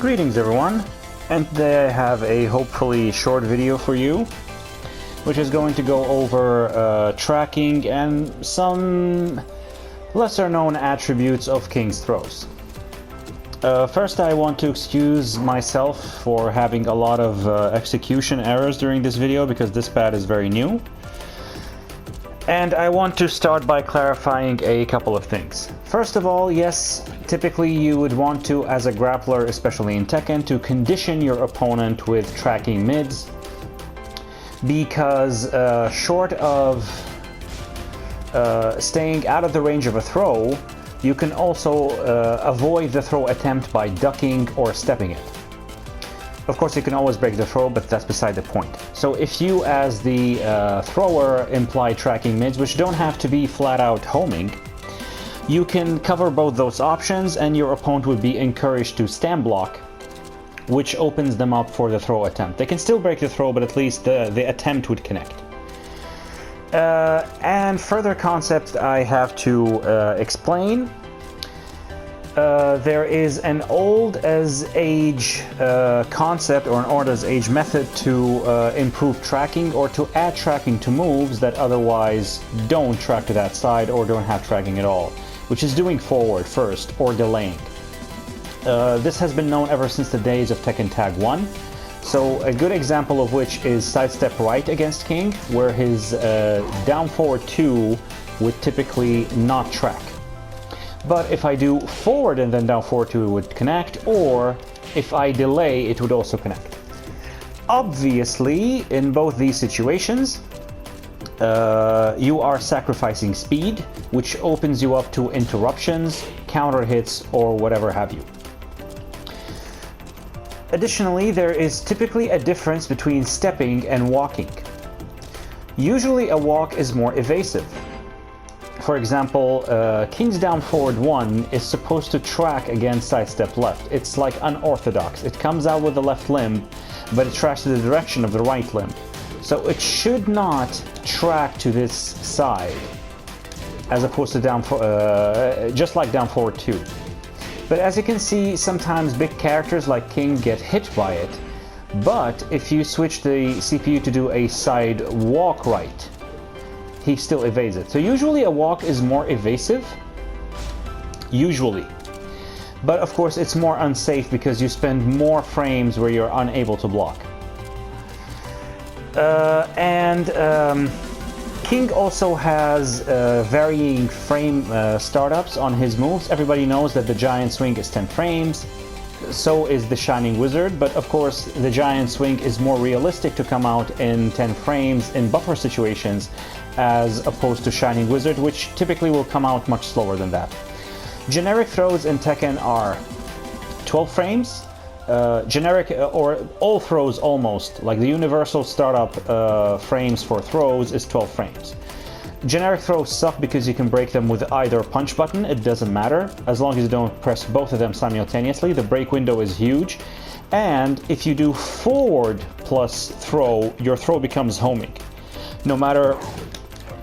Greetings everyone, and today I have a hopefully short video for you, which is going to go over tracking and some lesser known attributes of King's Throws. First, I want to excuse myself for having a lot of execution errors during this video because this pad is very new. And I want to start by clarifying a couple of things. First of all, yes, typically you would want to, as a grappler, especially in Tekken, to condition your opponent with tracking mids, because short of staying out of the range of a throw, you can also avoid the throw attempt by ducking or stepping it. Of course, you can always break the throw, but that's beside the point. So if you, as the thrower, imply tracking mids, which don't have to be flat-out homing, you can cover both those options, and your opponent would be encouraged to stand block, which opens them up for the throw attempt. They can still break the throw, but at least the attempt would connect. And further concepts I have to explain. There is an old as age concept, or an old as age method to improve tracking or to add tracking to moves that otherwise don't track to that side or don't have tracking at all, which is doing forward first or delaying. This has been known ever since the days of Tekken Tag 1. So a good example of which is sidestep right against King, where his down forward 2 would typically not track. But if I do forward and then down forward 2, it would connect, or if I delay, it would also connect. Obviously, in both these situations, you are sacrificing speed, which opens you up to interruptions, counter hits, or whatever have you. Additionally, there is typically a difference between stepping and walking. Usually a walk is more evasive. For example, King's down forward 1 is supposed to track against sidestep left. It's like unorthodox. It comes out with the left limb, but it tracks to the direction of the right limb. So it should not track to this side, as opposed to just like down forward 2. But as you can see, sometimes big characters like King get hit by it. But if you switch the CPU to do a side walk right, he still evades it. So usually a walk is more evasive, usually. But of course it's more unsafe because you spend more frames where you're unable to block. King also has varying frame startups on his moves. Everybody knows that the giant swing is 10 frames. So is the Shining Wizard, but of course the giant swing is more realistic to come out in 10 frames in buffer situations as opposed to Shining Wizard, which typically will come out much slower than that. Generic throws in Tekken are 12 frames. Generic or all throws almost, like the universal startup frames for throws is 12 frames. Generic throws suck because you can break them with either punch button, it doesn't matter, as long as you don't press both of them simultaneously. The break window is huge, and if you do forward plus throw, your throw becomes homing. No matter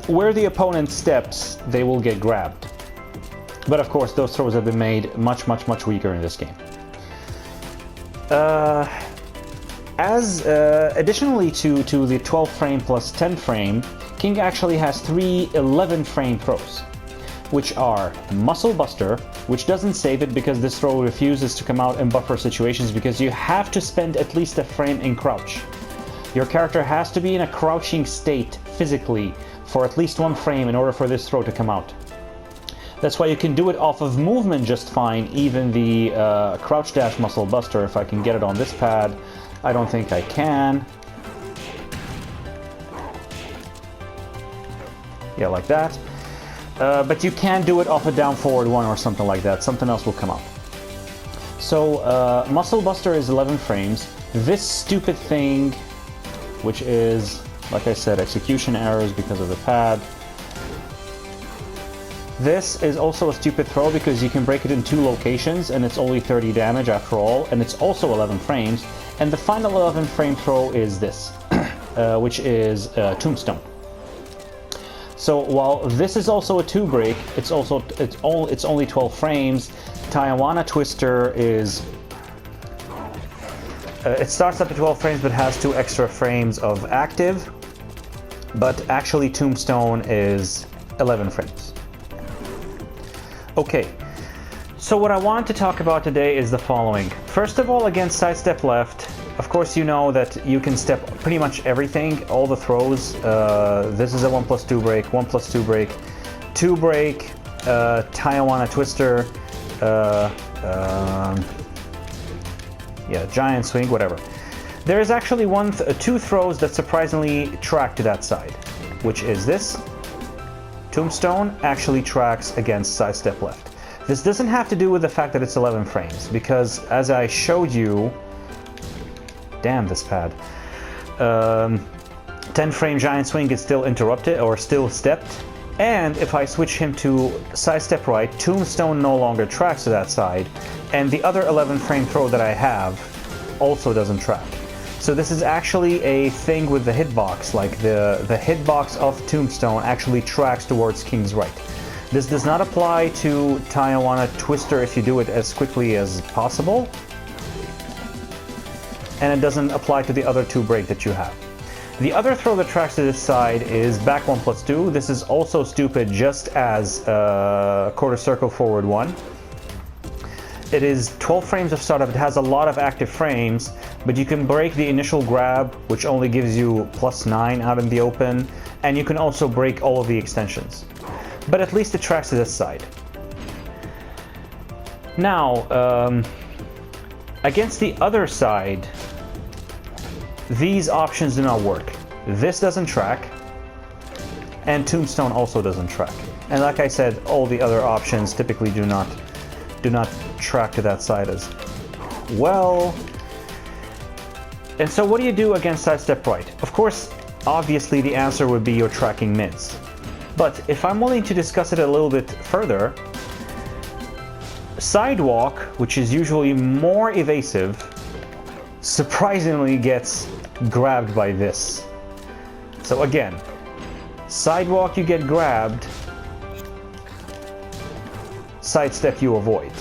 where the opponent steps, they will get grabbed. But of course, those throws have been made much weaker in this game. Additionally to the 12 frame plus 10 frame, King actually has 3 11 frame throws, which are Muscle Buster, which doesn't save it because this throw refuses to come out in buffer situations because you have to spend at least a frame in crouch. Your character has to be in a crouching state physically for at least 1 frame in order for this throw to come out. That's why you can do it off of movement just fine, even the crouch dash Muscle Buster. If I can get it on this pad, I don't think I can. Yeah, like that. But you can do it off a down forward 1 or something like that. Something else will come up. So Muscle Buster is 11 frames. This stupid thing, which is, like I said, execution errors because of the pad. This is also a stupid throw because you can break it in 2 locations and it's only 30 damage after all, and it's also 11 frames. And the final 11 frame throw is this, which is Tombstone. So while this is also a 2 break, it's only 12 frames. Tijuana Twister is It starts up at 12 frames but has 2 extra frames of active, but actually Tombstone is 11 frames. Okay, so what I want to talk about today is the following. First of all, against sidestep left, of course you know that you can step pretty much everything, all the throws. This is a 1+2 break, 1+2 break, 2 break, Tijuana Twister, yeah, giant swing, whatever. There is actually two throws that surprisingly track to that side, which is this. Tombstone actually tracks against sidestep left. This doesn't have to do with the fact that it's 11 frames, because as I showed you, damn this pad, 10 frame giant swing is still interrupted or still stepped, and if I switch him to sidestep right, Tombstone no longer tracks to that side, and the other 11 frame throw that I have also doesn't track. So this is actually a thing with the hitbox, like the hitbox of Tombstone actually tracks towards King's right. This does not apply to Tijuana Twister if you do it as quickly as possible, and it doesn't apply to the other 2 break that you have. The other throw that tracks to this side is back 1+2. This is also stupid, just as quarter circle forward 1. It is 12 frames of startup. It has a lot of active frames, but you can break the initial grab, which only gives you +9 out in the open, and you can also break all of the extensions. But at least it tracks to this side. Now, against the other side, these options do not work. This doesn't track, and Tombstone also doesn't track. And like I said, all the other options typically do not track to that side as well. And so what do you do against sidestep right? Of course, obviously the answer would be you're tracking mids. But if I'm willing to discuss it a little bit further, sidewalk, which is usually more evasive, surprisingly gets grabbed by this. So again, sidewalk you get grabbed, sidestep you avoid,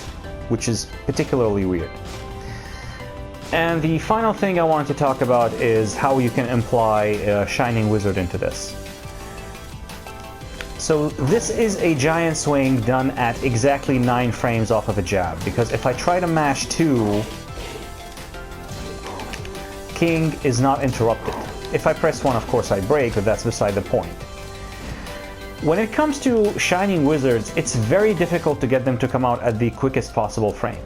which is particularly weird. And the final thing I want to talk about is how you can imply Shining Wizard into this. So this is a giant swing done at exactly 9 frames off of a jab, because if I try to mash 2, King is not interrupted. If I press 1, of course I break, but that's beside the point. When it comes to Shining Wizards, it's very difficult to get them to come out at the quickest possible frame.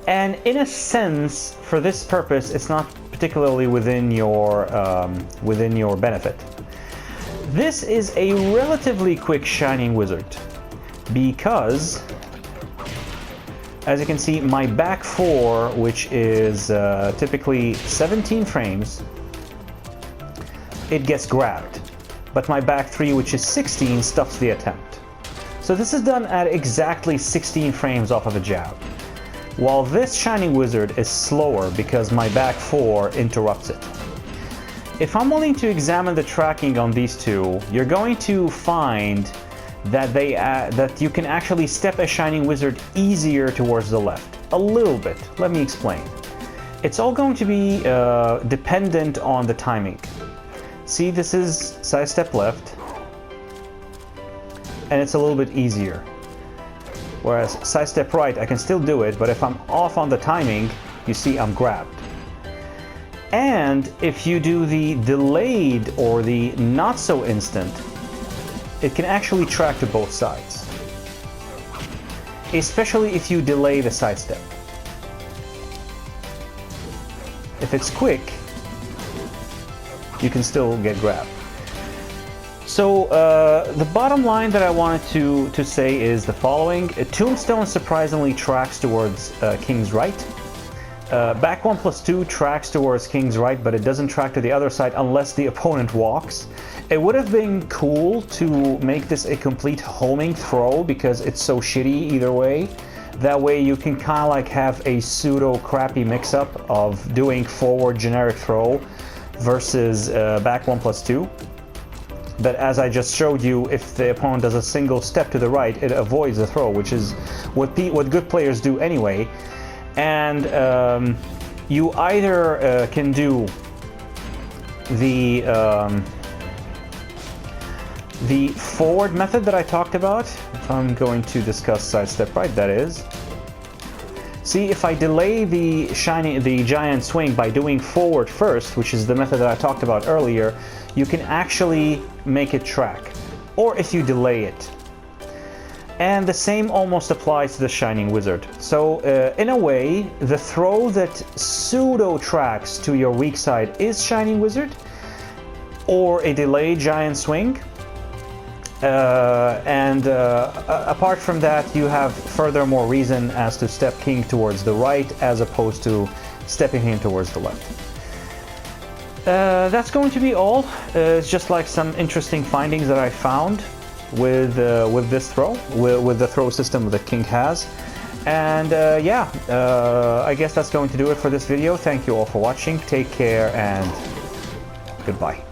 And in a sense, for this purpose, it's not particularly within your benefit. This is a relatively quick Shining Wizard, because, as you can see, my back 4, which is typically 17 frames, it gets grabbed. But my back 3, which is 16, stuffs the attempt. So this is done at exactly 16 frames off of a jab. While this Shining Wizard is slower because my back 4 interrupts it. If I'm willing to examine the tracking on these two, you're going to find that that you can actually step a Shining Wizard easier towards the left. A little bit. Let me explain. It's all going to be dependent on the timing. See, this is sidestep left, and it's a little bit easier. Whereas sidestep right, I can still do it, but if I'm off on the timing, you see I'm grabbed. And if you do the delayed or the not so instant, it can actually track to both sides. Especially if you delay the sidestep. If it's quick, you can still get grabbed. So the bottom line that I wanted to say is the following. Tombstone surprisingly tracks towards King's right. Back 1+2 tracks towards King's right, but it doesn't track to the other side unless the opponent walks. It would have been cool to make this a complete homing throw because it's so shitty either way. That way you can kind of like have a pseudo crappy mix-up of doing forward generic throw versus back 1+2. But as I just showed you, if the opponent does a single step to the right, it avoids the throw, which is what good players do anyway. And You either can do the forward method that I talked about. If I'm going to discuss sidestep right, that is. See, if I delay the giant swing by doing forward first, which is the method that I talked about earlier, you can actually make it track. Or if you delay it. And the same almost applies to the Shining Wizard. So in a way, the throw that pseudo tracks to your weak side is Shining Wizard, or a delayed giant swing. Apart from that, you have furthermore reason as to step king towards the right as opposed to stepping him towards the left. That's going to be all. It's just like some interesting findings that I found with this throw, with the throw system that King has. And yeah, I guess that's going to do it for this video. Thank you all for watching. Take care and goodbye.